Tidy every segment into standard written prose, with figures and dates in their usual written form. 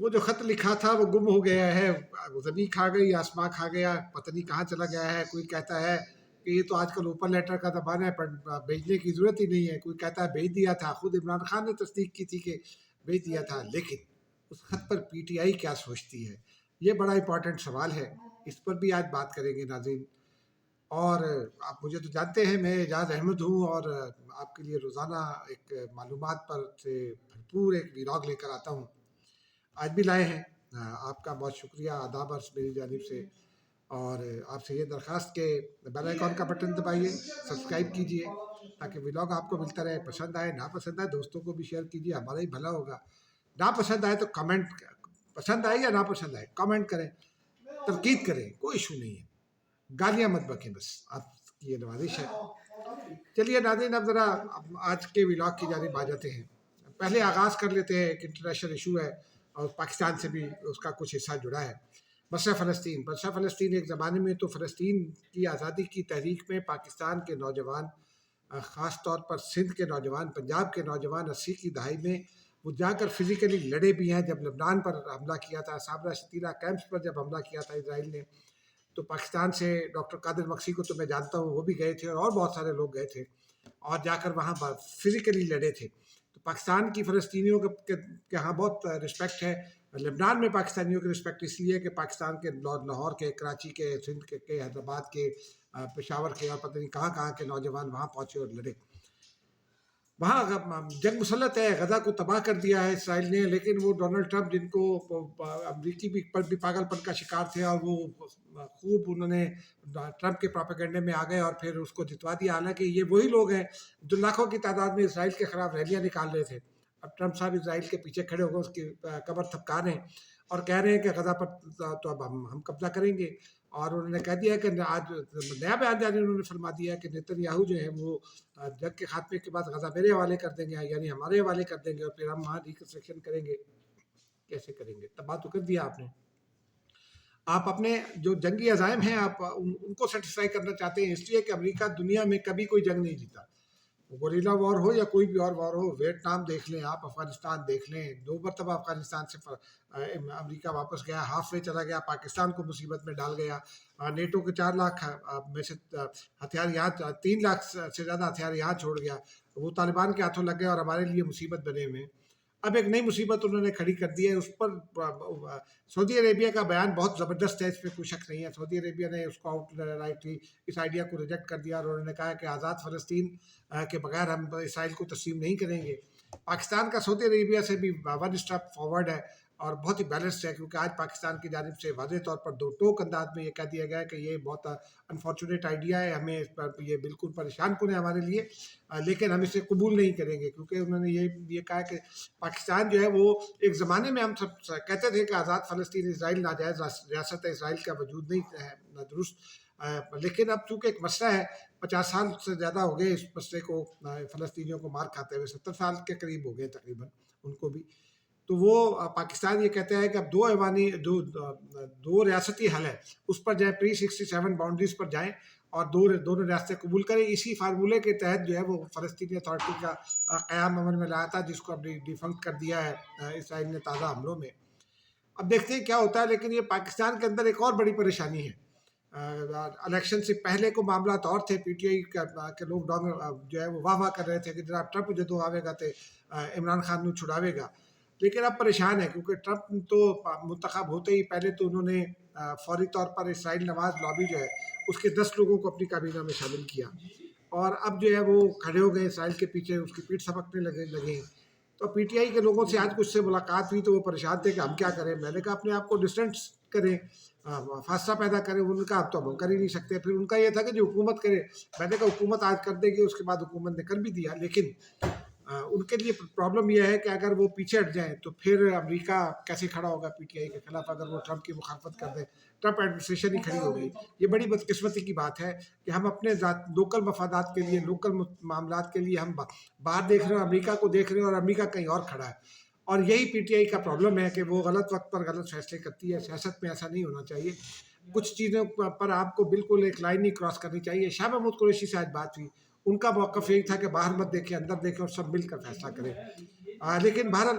وہ جو خط لکھا تھا وہ گم ہو گیا ہے، وہ زمین کھا گئی، آسمان کھا گیا، پتہ نہیں کہاں چلا گیا ہے۔ کوئی کہتا ہے کہ یہ تو آج کل اوپن لیٹر کا زمانہ ہے، پر بھیجنے کی ضرورت ہی نہیں ہے۔ کوئی کہتا ہے بھیج دیا تھا، خود عمران خان نے تصدیق کی تھی کہ بھیج دیا تھا۔ لیکن اس خط پر پی ٹی آئی کیا سوچتی ہے، یہ بڑا امپورٹنٹ سوال ہے، اس پر بھی آج بات کریں گے ناظرین۔ اور آپ مجھے تو جانتے ہیں، میں اعجاز احمد ہوں، اور آپ کے لیے روزانہ ایک معلومات پر سے بھرپور ایک ولاگ لے کر آتا ہوں۔ آج بھی لائے ہیں۔ آپ کا بہت شکریہ، آداب عرض میری جانب سے، اور آپ سے یہ درخواست کہ بیل آئیکن کا بٹن دبائیے، سبسکرائب کیجئے تاکہ ولاگ آپ کو ملتا رہے۔ پسند آئے نہ پسند آئے دوستوں کو بھی شیئر کیجئے، ہمارا ہی بھلا ہوگا۔ نہ پسند آئے تو کمنٹ، پسند آئے یا نہ پسند آئے کمنٹ کریں، تنقید کریں، کوئی ایشو نہیں ہے، گالیاں مت بکیں، بس آپ کی یہ نوازش ہے۔ چلیے ناظرین، اب ذرا آج کے ولاگ کی جانب آ جاتے ہیں۔ پہلے آغاز کر لیتے ہیں، ایک انٹرنیشنل ایشو ہے اور پاکستان سے بھی اس کا کچھ حصہ جڑا ہے۔ مسئلہ فلسطین۔ مسئلہ فلسطین ایک زمانے میں تو فلسطین کی آزادی کی تحریک میں پاکستان کے نوجوان، خاص طور پر سندھ کے نوجوان، پنجاب کے نوجوان 80 کی دہائی میں وہ جا کر فزیکلی لڑے بھی ہیں۔ جب لبنان پر حملہ کیا تھا، صابرہ شتیلہ کیمپس پر جب حملہ کیا تھا اسرائیل نے، تو پاکستان سے ڈاکٹر قادر مکسی کو تو میں جانتا ہوں، وہ بھی گئے تھے اور بہت سارے لوگ گئے تھے اور جا کر وہاں فزیکلی لڑے تھے۔ تو پاکستان کی فلسطینیوں کے یہاں بہت رسپیکٹ ہے۔ لبنان میں پاکستانیوں کی رسپیکٹ اس لیے کہ پاکستان کے لاہور کے، کراچی کے، سندھ کے، حیدرآباد کے، پشاور کے اور پتہ نہیں کہاں کہاں کے نوجوان وہاں پہنچے اور لڑے۔ وہاں جنگ مسلط ہے، غزہ کو تباہ کر دیا ہے اسرائیل نے، لیکن وہ ڈونلڈ ٹرمپ، جن کو امریکی بھی پاگل پن کا شکار تھے، اور وہ خوب انہوں نے ٹرمپ کے پروپیگنڈے میں آ گئے اور پھر اس کو جتوا دیا۔ حالانکہ یہ وہی لوگ ہیں جو لاکھوں کی تعداد میں اسرائیل کے خلاف ریلیاں نکال رہے تھے۔ اب ٹرمپ صاحب اسرائیل کے پیچھے کھڑے ہو گئے، اس کی کمر تھپکا رہے ہیں اور کہہ رہے ہیں کہ غزہ پر تو اب ہم قبضہ کریں گے۔ اور انہوں نے کہہ دیا کہ آج نیا بیان جاری انہوں نے فرما دیا کہ نیتن یاہو جو ہیں وہ جنگ کے خاتمے کے بعد غزہ میرے حوالے کر دیں گے، یعنی ہمارے حوالے کر دیں گے، اور پھر ہم وہاں ریکنسٹرکشن کریں گے۔ کیسے کریں گے؟ تباہ تو کر دیا آپ نے۔ آپ اپنے جو جنگی عزائم ہیں آپ ان کو سیٹسفائی کرنا چاہتے ہیں، اس لیے کہ امریکہ دنیا میں کبھی کوئی جنگ نہیں جیتا، گوریلا وار ہو یا کوئی بھی اور وار ہو۔ ویتنام دیکھ لیں آپ، افغانستان دیکھ لیں، 2 مرتبہ افغانستان سے امریکہ واپس گیا، ہاف وے چلا گیا، پاکستان کو مصیبت میں ڈال گیا۔ نیٹو کے 4 لاکھ میں سے ہتھیار یہاں، 3 لاکھ سے زیادہ ہتھیار یہاں چھوڑ گیا، وہ طالبان کے ہاتھوں لگ گئے اور ہمارے لیے مصیبت بنے ہوئے ہیں۔ اب ایک نئی مصیبت انہوں نے کھڑی کر دی ہے، اس پر سعودی عربیہ کا بیان بہت زبردست ہے، اس میں کوئی شک نہیں ہے۔ سعودی عربیہ نے اس کو آؤٹ رائٹلی اس آئیڈیا کو ریجیکٹ کر دیا، اور انہوں نے کہا کہ آزاد فلسطین کے بغیر ہم اسرائیل کو تسلیم نہیں کریں گے۔ پاکستان کا سعودی عربیہ سے بھی 1 اسٹیپ فارورڈ ہے اور بہت ہی بیلنسڈ ہے، کیونکہ آج پاکستان کی جانب سے واضح طور پر 2 ٹوک انداز میں یہ کہہ دیا گیا ہے کہ یہ بہت انفارچونیٹ آئیڈیا ہے، ہمیں اس پر یہ بالکل پریشان کن ہے ہمارے لیے، لیکن ہم اسے قبول نہیں کریں گے، کیونکہ انہوں نے یہ کہا کہ پاکستان جو ہے وہ ایک زمانے میں ہم سب کہتے تھے کہ آزاد فلسطین اسرائیل ناجائز ریاست ہے، اسرائیل کا وجود نہیں ہے، نہ درست، لیکن اب چونکہ ایک مسئلہ ہے، 50 سال سے زیادہ ہو گئے اس مسئلے کو فلسطینیوں کو مار کھاتے ہوئے، 70 سال کے قریب ہو گئے تقریباً ان کو بھی۔ تو وہ پاکستان یہ کہتا ہے کہ اب 2 ریاستی حل ہے، اس پر جائیں، پری 67 باؤنڈریز پر جائیں اور دونوں ریاستیں قبول کریں۔ اسی فارمولے کے تحت جو ہے وہ فلسطینی اتھارٹی کا قیام عمل میں لایا تھا، جس کو اب ڈیفنکٹ کر دیا ہے اسرائیل نے تازہ حملوں میں۔ اب دیکھتے ہیں کیا ہوتا ہے، لیکن یہ پاکستان کے اندر ایک اور بڑی پریشانی ہے۔ الیکشن سے پہلے کو معاملات اور تھے، پی ٹی آئی کے لوگ جو ہے وہ واہ واہ کر رہے تھے کہ جناب ٹرمپ جدو آوے گا تو عمران خان نو چھڑاوے گا، لیکن اب پریشان ہے، کیونکہ ٹرمپ تو منتخب ہوتے ہی پہلے تو انہوں نے فوری طور پر اسرائیل نواز لابی جو ہے اس کے 10 لوگوں کو اپنی کابینہ میں شامل کیا، اور اب جو ہے وہ کھڑے ہو گئے اسرائیل کے پیچھے، اس کی پیٹھ سبقنے لگے۔ تو پی ٹی آئی کے لوگوں سے آج کچھ سے ملاقات ہوئی تو وہ پریشان تھے کہ ہم کیا کریں۔ میں نے کہا اپنے آپ کو ڈسٹنس کریں، فاصلہ پیدا کریں۔ انہوں نے کہا اب تو ہم کر ہی نہیں سکتے۔ پھر ان کا یہ تھا کہ جو حکومت کرے، میں نے کہا حکومت آج کر دے گی، اس کے بعد حکومت نے کر بھی دیا، لیکن ان کے لیے پرابلم یہ ہے کہ اگر وہ پیچھے ہٹ جائیں تو پھر امریکہ کیسے کھڑا ہوگا پی ٹی آئی کے خلاف، اگر وہ ٹرمپ کی مخالفت کر دیں، ٹرمپ ایڈمنسٹریشن ہی کھڑی ہو گئی۔ یہ بڑی بدقسمتی کی بات ہے کہ ہم اپنے لوکل مفادات کے لیے، لوکل معاملات کے لیے ہم باہر دیکھ رہے ہیں، امریکہ کو دیکھ رہے ہیں، اور امریکہ کہیں اور کھڑا ہے۔ اور یہی پی ٹی آئی کا پرابلم ہے کہ وہ غلط وقت پر غلط فیصلے کرتی ہے۔ سیاست میں ایسا نہیں ہونا چاہیے، کچھ چیزوں پر آپ کو بالکل ایک لائن نہیں کراس کرنی چاہیے۔ شاہ محمود قریشی سے آج بات ہوئی، ان کا موقف یہی تھا کہ باہر مت دیکھیں، اندر دیکھیں اور سب مل کر فیصلہ کریں۔ لیکن بہرحال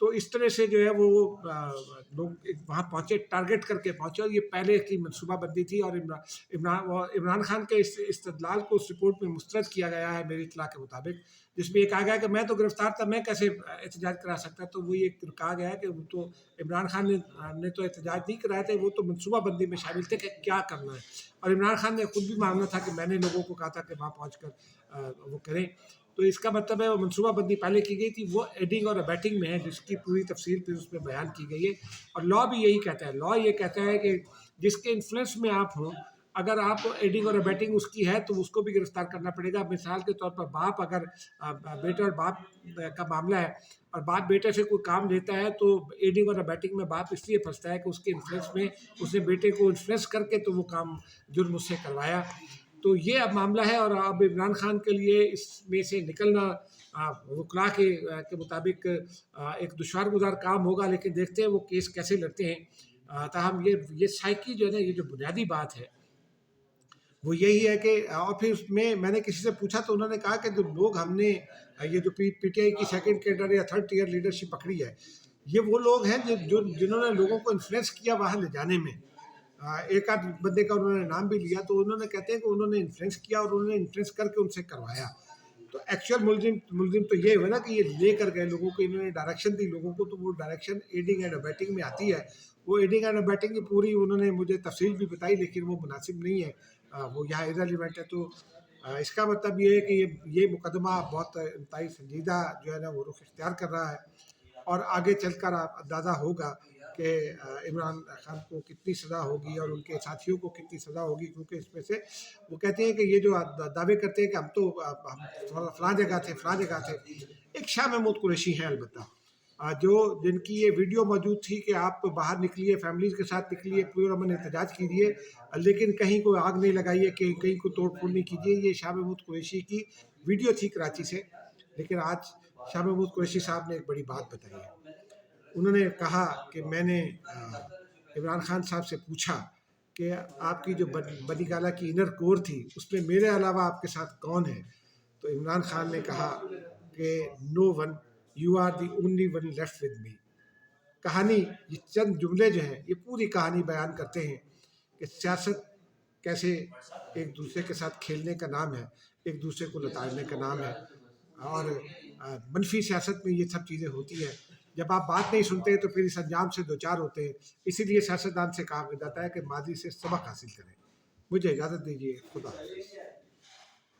تو اس طرح سے جو ہے وہ لوگ وہاں پہنچے، ٹارگٹ کر کے پہنچے، اور یہ پہلے کی منصوبہ بندی تھی، اور عمران خان کے اس استدلال کو اس رپورٹ میں مسترد کیا گیا ہے میری اطلاع کے مطابق، جس میں یہ کہا گیا کہ میں تو گرفتار تھا، میں کیسے احتجاج کرا سکتا، تو وہ یہ کہا گیا ہے کہ وہ تو عمران خان نے تو احتجاج نہیں کرایا تھے، وہ تو منصوبہ بندی میں شامل تھے کہ کیا کرنا ہے، اور عمران خان نے خود بھی معاملہ تھا کہ میں نے لوگوں کو کہا تھا کہ وہاں پہنچ کر وہ کریں، تو اس کا مطلب ہے وہ منصوبہ بندی پہلے کی گئی تھی، وہ ایڈنگ اور ابیٹنگ میں ہے، جس کی پوری تفصیل پھر اس میں بیان کی گئی ہے، اور لا بھی یہی کہتا ہے، لا یہ کہتا ہے کہ جس کے انفلوئنس میں آپ ہوں، اگر آپ ایڈنگ اور ابیٹنگ اس کی ہے تو اس کو بھی گرفتار کرنا پڑے گا، مثال کے طور پر باپ اگر بیٹے اور باپ کا معاملہ ہے اور باپ بیٹے سے کوئی کام لیتا ہے تو ایڈنگ اور ابیٹنگ میں باپ اس لیے پھنستا ہے کہ اس کے انفلوئنس میں اس نے بیٹے کو انفلوئنس کر کے تو وہ کام جرم اس سے کروایا، تو یہ اب معاملہ ہے، اور اب عمران خان کے لیے اس میں سے نکلنا وکلاء کے مطابق ایک دشوار گزار کام ہوگا، لیکن دیکھتے ہیں وہ کیس کیسے لڑتے ہیں، تاہم یہ سائیکی جو ہے نا، یہ جو بنیادی بات ہے وہ یہی ہے کہ، اور پھر اس میں نے کسی سے پوچھا تو انہوں نے کہا کہ جو لوگ ہم نے یہ جو پی ٹی آئی کی سیکنڈ کیڈر یا تھرڈ ٹیئر لیڈرشپ پکڑی ہے، یہ وہ لوگ ہیں جنہوں نے لوگوں کو انفلوئنس کیا وہاں لے جانے میں، ایک آدھ بندے کا انہوں نے نام بھی لیا، تو انہوں نے کہتے ہیں کہ انہوں نے انفلوئنس کیا اور انہوں نے انفلوئنس کر کے ان سے کروایا، تو ایکچوئل ملزم تو یہ ہوا نا کہ یہ لے کر گئے لوگوں کو، انہوں نے ڈائریکشن دی لوگوں کو، تو وہ ڈائریکشن ایڈنگ اینڈ ابیٹنگ میں آتی ہے، وہ ایڈنگ اینڈ ابیٹنگ کی پوری انہوں نے مجھے تفصیل بھی بتائی، لیکن وہ مناسب نہیں ہے، وہ یہاں ارریلیونٹ ہے، تو اس کا مطلب یہ ہے کہ یہ مقدمہ بہت انتہائی سنجیدہ جو ہے نا وہ رخ اختیار کر رہا ہے، اور آگے چل کر اندازہ ہوگا کہ عمران خان کو کتنی سزا ہوگی اور ان کے ساتھیوں کو کتنی سزا ہوگی، کیونکہ اس میں سے وہ کہتے ہیں کہ یہ جو دعوے کرتے ہیں کہ ہم فلاں جگہ تھے فلاں جگہ تھے، ایک شاہ محمود قریشی ہیں البتہ، جو جن کی یہ ویڈیو موجود تھی کہ آپ باہر نکلیے، فیملیز کے ساتھ نکلیے، پورا امن احتجاج کیجیے، لیکن کہیں کوئی آگ نہیں لگائیے، کہیں کوئی توڑ پھوڑ نہیں کیجیے، یہ شاہ محمود قریشی کی ویڈیو تھی کراچی سے، لیکن آج شاہ محمود قریشی صاحب نے ایک بڑی بات بتائی ہے، انہوں نے کہا کہ میں نے عمران خان صاحب سے پوچھا کہ آپ کی جو بنی گالہ کی انر کور تھی اس میں میرے علاوہ آپ کے ساتھ کون ہے، تو عمران خان نے کہا کہ no one, you are the only one left with me. کہانی، یہ چند جملے جو ہیں یہ پوری کہانی بیان کرتے ہیں کہ سیاست کیسے ایک دوسرے کے ساتھ کھیلنے کا نام ہے، ایک دوسرے کو لتاڑنے کا نام ہے، اور منفی سیاست میں یہ سب چیزیں ہوتی ہیں، جب آپ بات نہیں سنتے تو پھر اس انجام سے دوچار ہوتے ہیں، اسی لیے سیاستدان سے کہا جاتا ہے کہ ماضی سے سبق حاصل کریں۔ مجھے اجازت دیجیے، خدا حافظ۔